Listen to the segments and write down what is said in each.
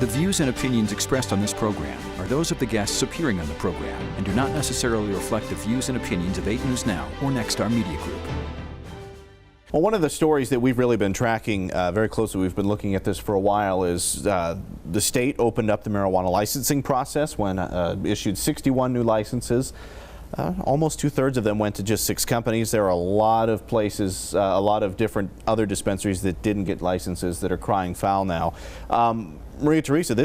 The views and opinions expressed on this program are those of the guests appearing on the program and do not necessarily reflect the views and opinions of 8 News Now or Nexstar Media Group. Well, one of the stories that we've really been tracking very closely, we've been looking at this for a while, is the state opened up the marijuana licensing process when issued 61 new licenses. Almost 2/3 of them went to just 6 companies. There are a lot of places, a lot of different other dispensaries that didn't get licenses that are crying foul now. Maria Teresa,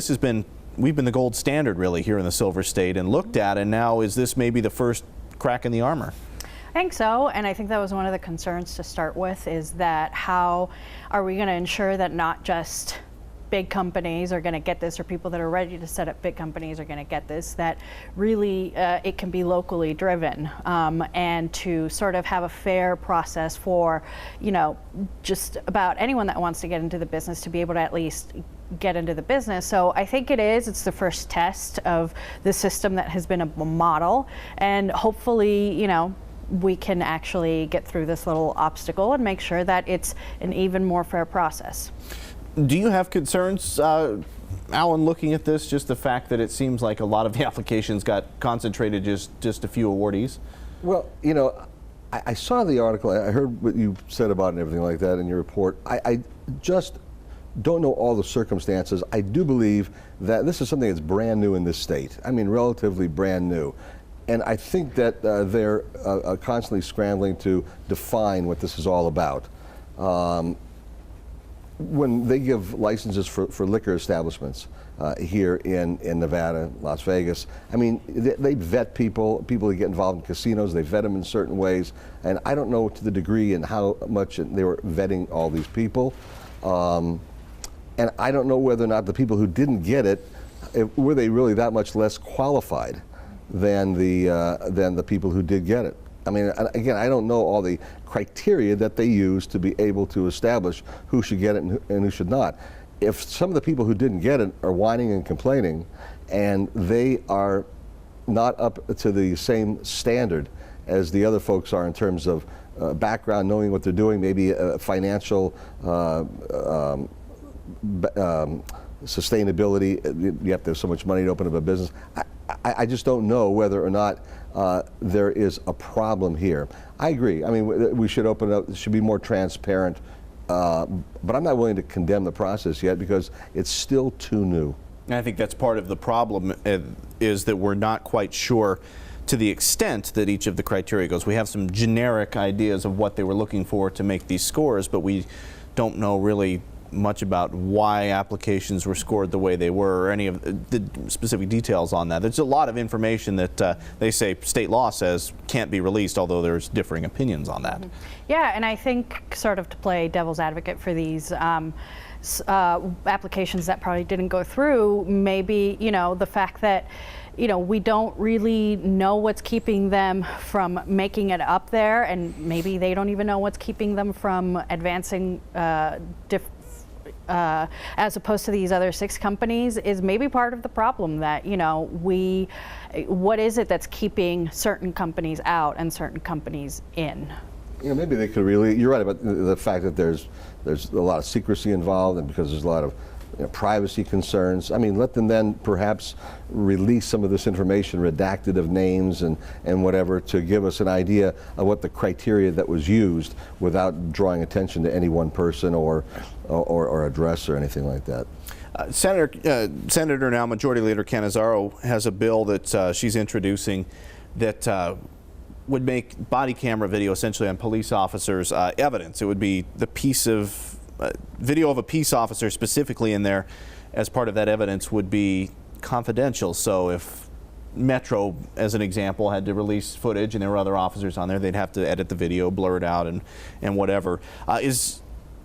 we've been the gold standard really here in the Silver State and looked at, and now is this maybe the first crack in the armor? I think so, and I think that was one of the concerns to start with, is that how are we going to ensure that not just big companies are going to get this, or people that are ready to set up big companies are going to get this, that really it can be locally driven, and to sort of have a fair process for, you know, just about anyone that wants to get into the business to be able to at least get into the business. So I think it's the first test of the system that has been a model, and hopefully, you know, we can actually get through this little obstacle and make sure that it's an even more fair process. Do you have concerns, Alan, looking at this, just the fact that it seems like a lot of the applications got concentrated just a few awardees? Well, you know, I saw the article, I heard what you said about it and everything like that in your report. I just don't know all the circumstances. I do believe that this is something that's brand new in this state. I mean, relatively brand new. And I think that they're constantly scrambling to define what this is all about. When they give licenses for liquor establishments here in Nevada, Las Vegas, I mean, they vet people who get involved in casinos, they vet them in certain ways, and I don't know to the degree and how much they were vetting all these people. And I don't know whether or not the people who didn't get it, were they really that much less qualified than the people who did get it. I mean, again, I don't know all the criteria that they use to be able to establish who should get it and who should not. If some of the people who didn't get it are whining and complaining, and they are not up to the same standard as the other folks are in terms of background, knowing what they're doing, maybe financial sustainability, you have to have so much money to open up a business. I just don't know whether or not there is a problem here. I agree. I mean, we should open up, it should be more transparent, but I'm not willing to condemn the process yet because it's still too new. And I think that's part of the problem, is that we're not quite sure to the extent that each of the criteria goes. We have some generic ideas of what they were looking for to make these scores, but we don't know really much about why applications were scored the way they were, or any of the specific details on that. There's a lot of information that they say state law says can't be released, although there's differing opinions on that. Yeah, and I think sort of to play devil's advocate for these applications that probably didn't go through, maybe, you know, the fact that, you know, we don't really know what's keeping them from making it up there, and maybe they don't even know what's keeping them from advancing as opposed to these other 6 companies, is maybe part of the problem. That, you know, what is it that's keeping certain companies out and certain companies in? You know, maybe they could really, you're right about the fact that there's a lot of secrecy involved, and because there's a lot of, you know, privacy concerns. I mean, let them then perhaps release some of this information, redacted of names and whatever, to give us an idea of what the criteria that was used without drawing attention to any one person or address or anything like that. Senator now Majority Leader Cannizzaro has a bill that she's introducing that would make body camera video essentially on police officers evidence. It would be the piece of video of a peace officer specifically in there as part of that evidence would be confidential. So if Metro, as an example, had to release footage and there were other officers on there, they'd have to edit the video, blur it out, and whatever. Is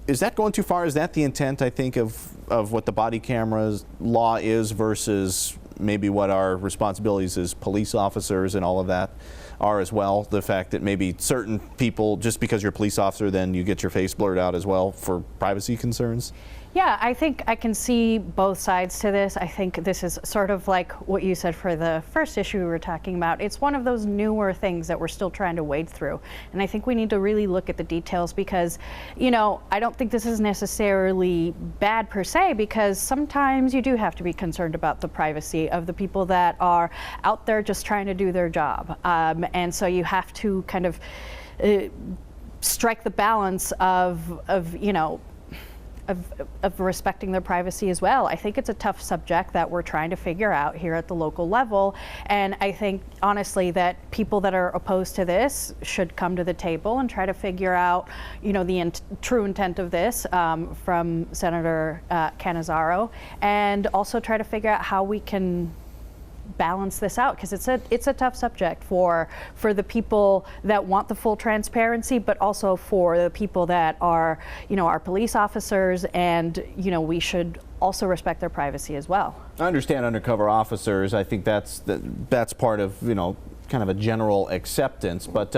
that going too far? Is that the intent, I think, of what the body cameras law is versus maybe what our responsibilities as police officers and all of that are as well? The fact that maybe certain people, just because you're a police officer, then you get your face blurred out as well for privacy concerns? Yeah, I think I can see both sides to this. I think this is sort of like what you said for the first issue we were talking about. It's one of those newer things that we're still trying to wade through. And I think we need to really look at the details because, you know, I don't think this is necessarily bad per se, because sometimes you do have to be concerned about the privacy of the people that are out there just trying to do their job. And so you have to kind of strike the balance of you know, of respecting their privacy as well. I think it's a tough subject that we're trying to figure out here at the local level. And I think, honestly, that people that are opposed to this should come to the table and try to figure out, you know, the true intent of this from Senator Cannizzaro, and also try to figure out how we can balance this out, because it's a tough subject for the people that want the full transparency, but also for the people that are, you know, our police officers, and, you know, we should also respect their privacy as well. I understand undercover officers. I think that's part of, you know, kind of a general acceptance, but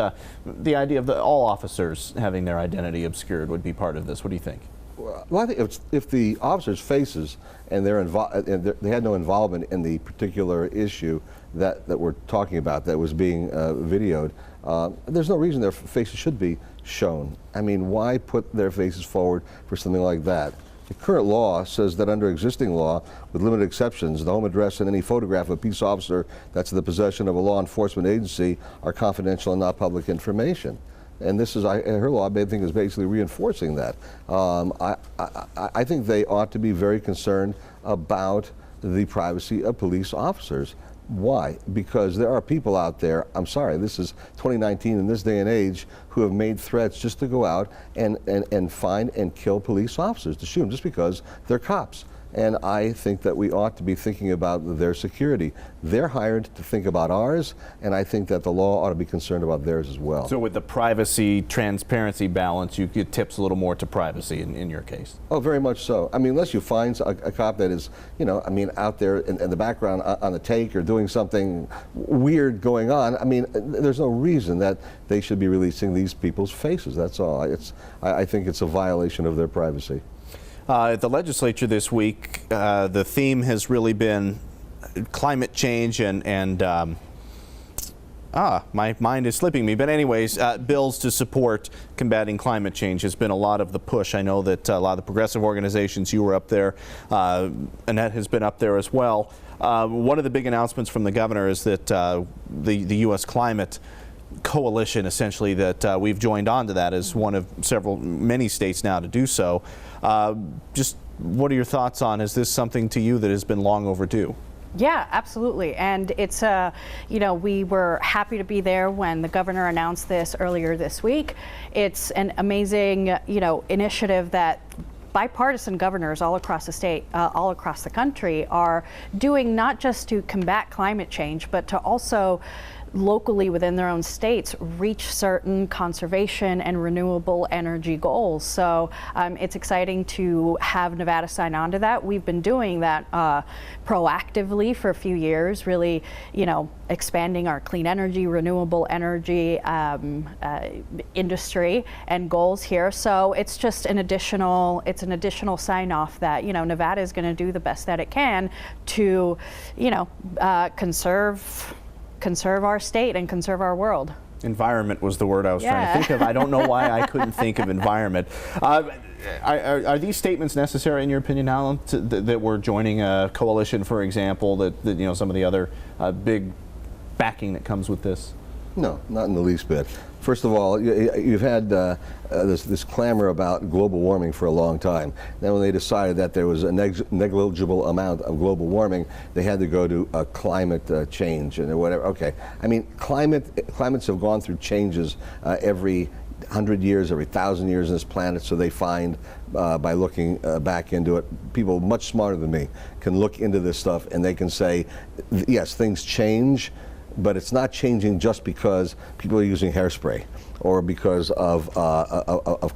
the idea of all officers having their identity obscured would be part of this. What do you think? Well, I think if the officers' faces and they had no involvement in the particular issue that we're talking about that was being videoed, there's no reason their faces should be shown. I mean, why put their faces forward for something like that? The current law says that under existing law, with limited exceptions, the home address and any photograph of a peace officer that's in the possession of a law enforcement agency are confidential and not public information. And this is, her law, I think, is basically reinforcing that. I think they ought to be very concerned about the privacy of police officers. Why? Because there are people out there, I'm sorry, this is 2019 in this day and age, who have made threats just to go out and find and kill police officers, to shoot them just because they're cops. And I think that we ought to be thinking about their security. They're hired to think about ours, and I think that the law ought to be concerned about theirs as well. So with the privacy, transparency balance, you get tips a little more to privacy in your case? Oh, very much so. I mean, unless you find a cop that is, you know, I mean, out there in the background on the take or doing something weird going on, I mean, there's no reason that they should be releasing these people's faces. That's all. I think it's a violation of their privacy. At the legislature this week, the theme has really been climate change and my mind is slipping me. But anyways, bills to support combating climate change has been a lot of the push. I know that a lot of the progressive organizations, you were up there, Annette has been up there as well. One of the big announcements from the governor is that the U.S. Climate Coalition, essentially, that we've joined on to that as one of many states now to do so. Just what are your thoughts on, is this something to you that has been long overdue? Yeah, absolutely. And it's, you know, we were happy to be there when the governor announced this earlier this week. It's an amazing, you know, initiative that bipartisan governors all across the state, all across the country are doing, not just to combat climate change, but to also locally within their own states reach certain conservation and renewable energy goals. So it's exciting to have Nevada sign on to that. We've been doing that proactively for a few years, really, you know, expanding our clean energy, renewable energy industry and goals here. So it's just an additional sign off that, you know, Nevada is going to do the best that it can to, you know, conserve our state and conserve our world. Environment was the word I was trying to think of. I don't know why I couldn't think of environment. Are these statements necessary, in your opinion, Alan, that we're joining a coalition, for example, that you know, some of the other big backing that comes with this? No, not in the least bit. First of all, you've had this clamor about global warming for a long time. Then when they decided that there was a negligible amount of global warming, they had to go to climate change and whatever. Okay, I mean, climates have gone through changes every 100 years, every 1,000 years on this planet, so they find, by looking back into it, people much smarter than me can look into this stuff and they can say, yes, things change, but it's not changing just because people are using hairspray or because of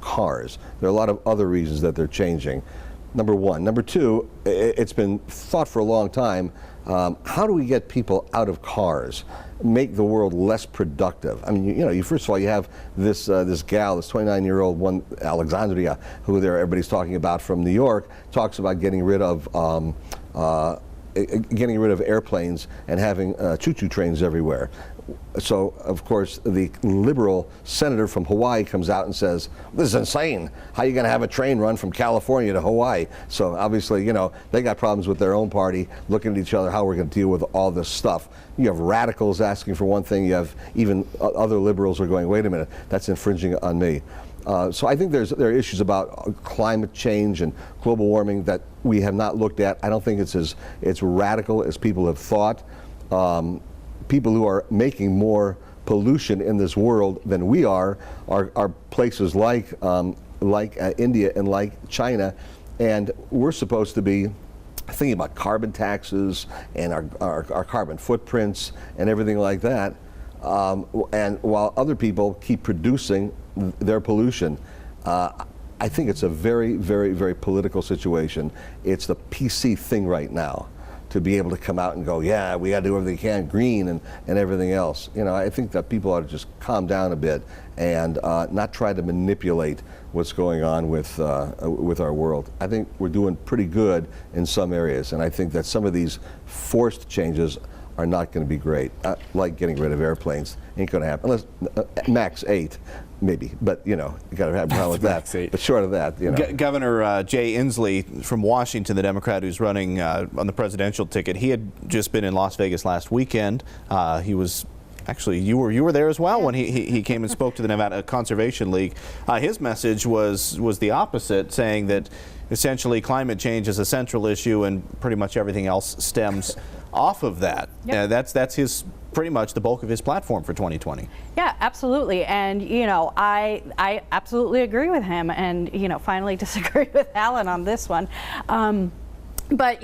cars. There are a lot of other reasons that they're changing. Number one. Number two, it's been thought for a long time, how do we get people out of cars, make the world less productive? I mean, you first of all, you have this gal, this 29-year-old one, Alexandria, who everybody's talking about from New York, talks about getting rid of airplanes and having choo-choo trains everywhere. So, of course, the liberal senator from Hawaii comes out and says, this is insane. How are you going to have a train run from California to Hawaii? So, obviously, they got problems with their own party, looking at each other, how we're going to deal with all this stuff. You have radicals asking for one thing. You have even other liberals are going, wait a minute, that's infringing on me. So I think there are issues about climate change and global warming that we have not looked at. I don't think it's as radical as people have thought. People who are making more pollution in this world than we are places like India and like China, and we're supposed to be thinking about carbon taxes and our carbon footprints and everything like that. And while other people keep producing their pollution, I think it's a very, very, very political situation. It's the PC thing right now, to be able to come out and go, yeah, we got to do everything we can, green and everything else. I think that people ought to just calm down a bit and not try to manipulate what's going on with our world. I think we're doing pretty good in some areas, and I think that some of these forced changes are not going to be great. Like getting rid of airplanes ain't going to happen unless max 8. Maybe, but you got to have a problem with that. But short of that, Governor Jay Inslee from Washington, the Democrat who's running on the presidential ticket, he had just been in Las Vegas last weekend. He was actually, you were there as well when he came and spoke to the Nevada Conservation League. His message was the opposite, saying that essentially climate change is a central issue and pretty much everything else stems off of that. Yep. That's his pretty much the bulk of his platform for 2020. Yeah, absolutely. And, I absolutely agree with him and, finally disagree with Alan on this one. But,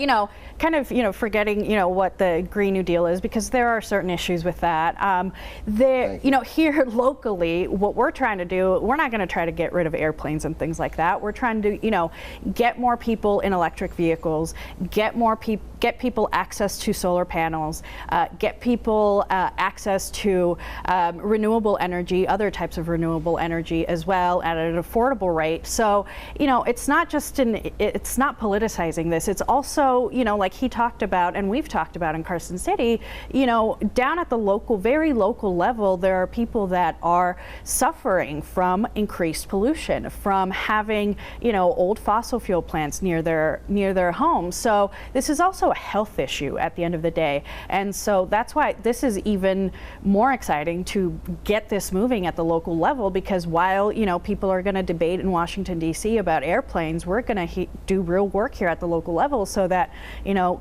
kind of, forgetting, what the Green New Deal is, because there are certain issues with that. Here locally, what we're trying to do, we're not going to try to get rid of airplanes and things like that. We're trying to, get more people in electric vehicles, get people access to solar panels, get people access to renewable energy, other types of renewable energy as well at an affordable rate. So, it's not just it's not politicizing this. It's also, like he talked about and we've talked about in Carson City, down at the local, very local level, there are people that are suffering from increased pollution, from having, old fossil fuel plants near their homes. So this is also a health issue at the end of the day. And so that's why this is even more exciting to get this moving at the local level, because while, people are going to debate in Washington, D.C. about airplanes, we're going to do real work here at the local level so that,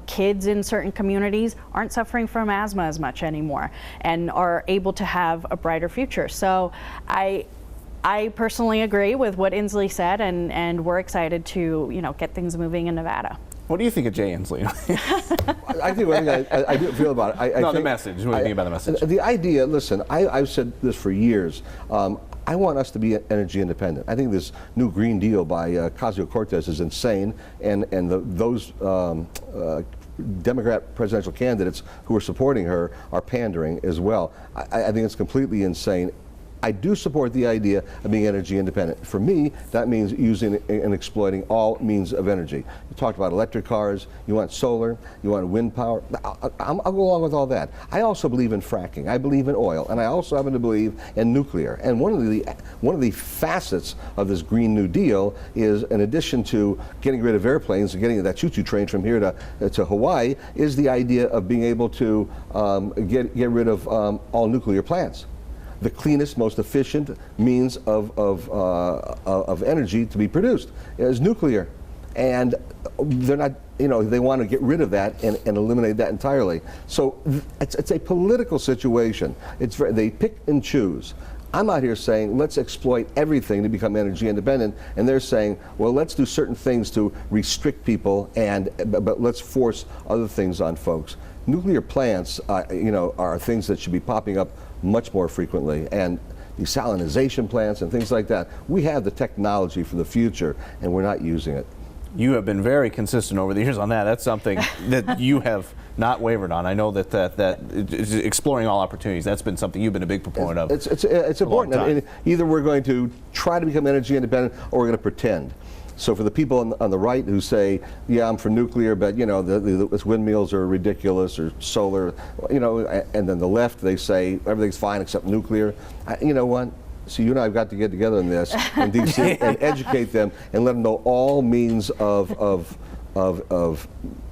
kids in certain communities aren't suffering from asthma as much anymore and are able to have a brighter future. So I personally agree with what Inslee said, and we're excited to, get things moving in Nevada. What do you think of Jay Inslee? I think one thing I do feel about it. The message. What do you think about the message? The idea, listen, I've said this for years. I want us to be energy independent. I think this new Green Deal by Ocasio-Cortez is insane, and those Democrat presidential candidates who are supporting her are pandering as well. I think it's completely insane. I do support the idea of being energy independent. For me, that means using and exploiting all means of energy. You talked about electric cars, you want solar, you want wind power. I'll go along with all that. I also believe in fracking. I believe in oil, and I also happen to believe in nuclear. And one of the facets of this Green New Deal is, in addition to getting rid of airplanes and getting that choo-choo train from here to Hawaii, is the idea of being able to get rid of all nuclear plants. The cleanest, most efficient means of energy to be produced is nuclear, and they're not. They want to get rid of that and eliminate that entirely. So it's a political situation. They pick and choose. I'm out here saying let's exploit everything to become energy independent, and they're saying, well, let's do certain things to restrict people, but let's force other things on folks. Nuclear plants, are things that should be popping up much more frequently, and desalinization plants and things like that. We have the technology for the future, and we're not using it. You have been very consistent over the years on that. That's something that you have not wavered on. I know that exploring all opportunities, that's been something you've been a big proponent of. It's important. I mean, either we're going to try to become energy independent or we're going to pretend. So for the people on the right who say, yeah, I'm for nuclear, but you know, the windmills are ridiculous, or solar, you know, and then the left, they say everything's fine except nuclear. You know what? So you and I have got to get together in this in D.C. and educate them and let them know all means of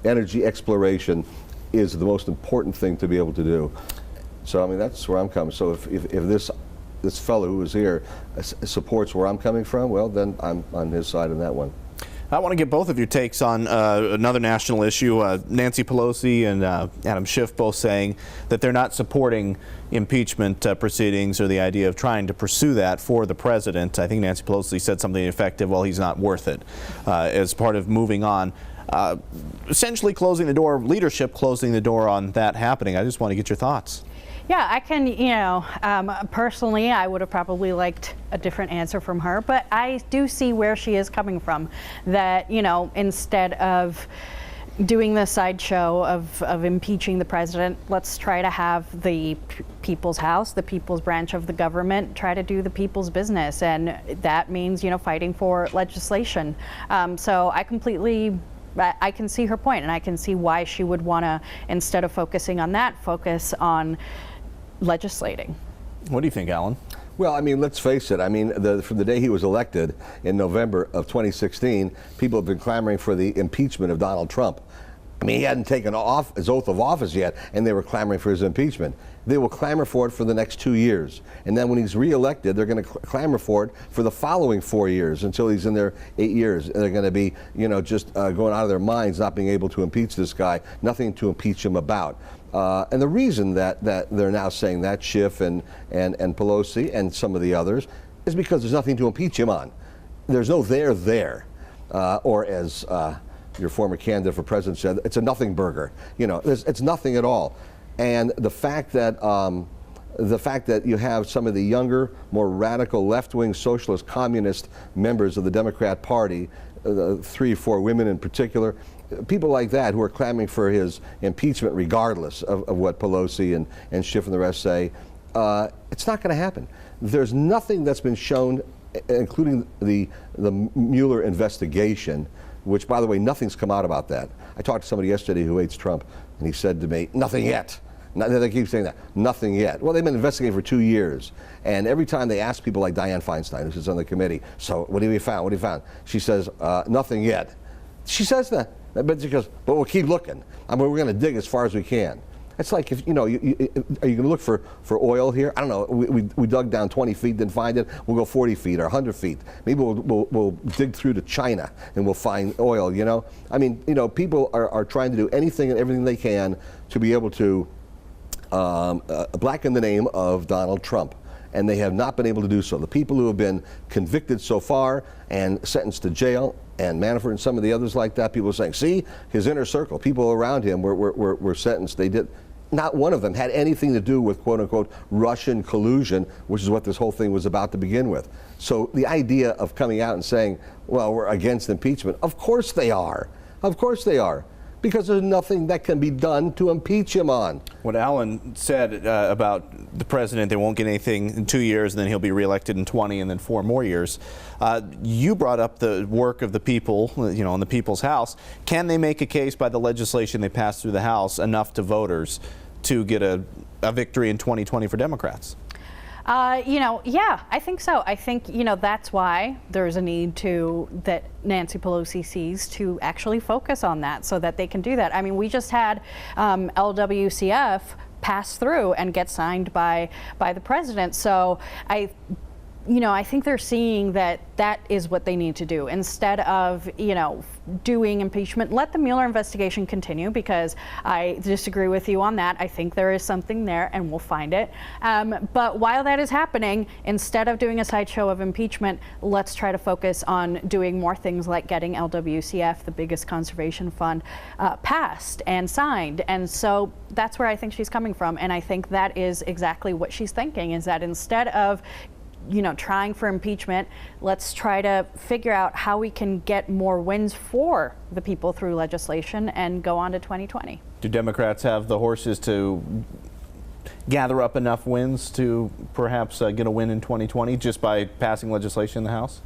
energy exploration is the most important thing to be able to do. So I mean, that's where I'm coming. So if this fellow who is here supports where I'm coming from, well, then I'm on his side on that one. I want to get both of your takes on another national issue. Nancy Pelosi and Adam Schiff both saying that they're not supporting impeachment proceedings or the idea of trying to pursue that for the president. I think Nancy Pelosi said something effective, well, he's not worth it, as part of moving on. Essentially closing the door, leadership closing the door on that happening. I just want to get your thoughts. Yeah, I can, you know, personally, I would have probably liked a different answer from her, but I do see where she is coming from. That, you know, instead of doing the sideshow of impeaching the president, let's try to have the people's house, the people's branch of the government, try to do the people's business. And that means, you know, fighting for legislation. So I can see her point, and I can see why she would want to, instead of focusing on that, focus on legislating. What do you think, Alan? Well, I mean, let's face it. I mean, from the day he was elected in November of 2016, people have been clamoring for the impeachment of Donald Trump. I mean, he hadn't taken off his oath of office yet, and they were clamoring for his impeachment. They will clamor for it for the next 2 years. And then when he's reelected, they're going to clamor for it for the following 4 years until he's in there 8 years. And they're going to be, you know, just going out of their minds, not being able to impeach this guy, nothing to impeach him about. And the reason that they're now saying that, Schiff and Pelosi and some of the others, is because there's nothing to impeach him on. There's no there. Or as your former candidate for president said, it's a nothing burger. You know, it's nothing at all. And the fact that you have some of the younger, more radical left-wing socialist communist members of the Democrat Party, 3 or 4 women in particular, people like that who are clamoring for his impeachment regardless of what Pelosi and Schiff and the rest say, it's not going to happen. There's nothing that's been shown, including the Mueller investigation, which, by the way, nothing's come out about that. I talked to somebody yesterday who hates Trump, and he said to me, nothing yet. They keep saying that, nothing yet. Well, they've been investigating for 2 years, and every time they ask people like Dianne Feinstein, who sits on the committee, so what have you found? What have you found? She says, nothing yet. She says that, but she goes, but we'll keep looking. I mean, we're going to dig as far as we can. It's like, if you know, are you going to look for oil here? I don't know. We dug down 20 feet, didn't find it. We'll go 40 feet or 100 feet. Maybe we'll dig through to China and we'll find oil. You know, I mean, you know, people are trying to do anything and everything they can to be able to blacken the name of Donald Trump, and they have not been able to do so. The people who have been convicted so far and sentenced to jail, and Manafort and some of the others like that, people are saying, see, his inner circle, people around him were sentenced. They did. Not one of them had anything to do with, quote unquote, Russian collusion, which is what this whole thing was about to begin with. So the idea of coming out and saying, well, we're against impeachment, of course they are. Of course they are. Because there's nothing that can be done to impeach him on. What Alan said about the president, they won't get anything in 2 years, and then he'll be reelected in 20, and then 4 more years. You brought up the work of the people, you know, in the people's house. Can they make a case by the legislation they passed through the House enough to voters to get a victory in 2020 for Democrats? You know, yeah, I think so. I think, you know, that's why there's a need that Nancy Pelosi sees to actually focus on that so that they can do that. I mean, we just had LWCF pass through and get signed by the president. So I think they're seeing that is what they need to do instead of, you know, doing impeachment. Let the Mueller investigation continue, because I disagree with you on that. I think there is something there, and we'll find it. But while that is happening, instead of doing a sideshow of impeachment, let's try to focus on doing more things like getting LWCF, the biggest conservation fund, passed and signed. And so that's where I think she's coming from. And I think that is exactly what she's thinking, is that instead of trying for impeachment. Let's try to figure out how we can get more wins for the people through legislation and go on to 2020. Do Democrats have the horses to gather up enough wins to perhaps get a win in 2020 just by passing legislation in the House?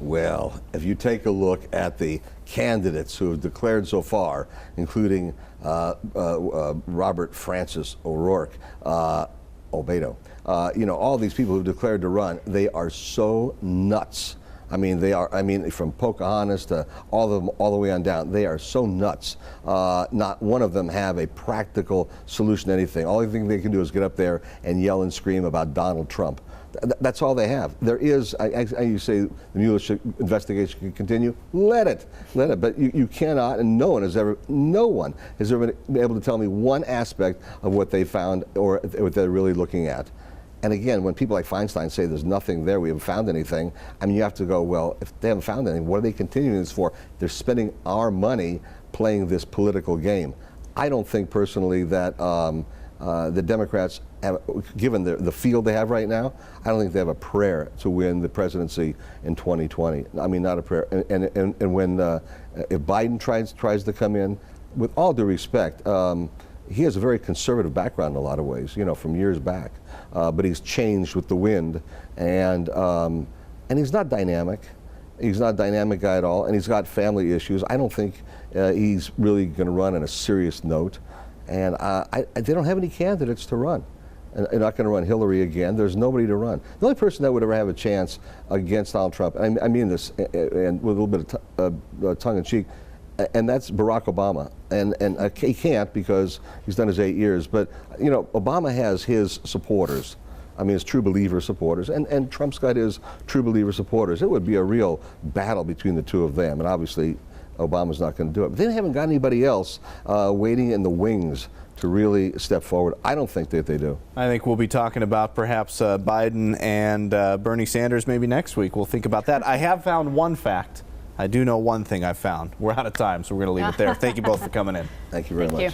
Well, if you take a look at the candidates who have declared so far, including Robert Francis O'Rourke, Obedo, all these people who've declared to run, they are so nuts. I mean, from Pocahontas to all of them, all the way on down, they are so nuts. Not one of them have a practical solution to anything. All thing they can do is get up there and yell and scream about Donald Trump. That's all they have. There is, you say the Mueller investigation can continue. Let it. But you cannot, and no one has ever been able to tell me one aspect of what they found or what they're really looking at. And again, when people like Feinstein say there's nothing there, we haven't found anything, I mean, you have to go, well, if they haven't found anything, what are they continuing this for? They're spending our money playing this political game. I don't think personally that the Democrats have, given the field they have right now, I don't think they have a prayer to win the presidency in 2020. I mean, not a prayer. And when if Biden tries to come in, with all due respect, he has a very conservative background in a lot of ways, from years back. But he's changed with the wind, and he's not dynamic. He's not a dynamic guy at all, and he's got family issues. I don't think he's really going to run on a serious note. And they don't have any candidates to run. And they're not going to run Hillary again. There's nobody to run. The only person that would ever have a chance against Donald Trump, and I mean this and with a little bit of tongue-in-cheek, and that's Barack Obama. And he can't because he's done his 8 years. But, Obama has his supporters. I mean, his true believer supporters. And Trump's got his true believer supporters. It would be a real battle between the two of them. And obviously, Obama's not going to do it. But they haven't got anybody else waiting in the wings to really step forward. I don't think that they do. I think we'll be talking about perhaps Biden and Bernie Sanders maybe next week. We'll think about that. I have found one fact. I do know one thing I've found. We're out of time, so we're going to leave it there. Thank you both for coming in. Thank you very much. You.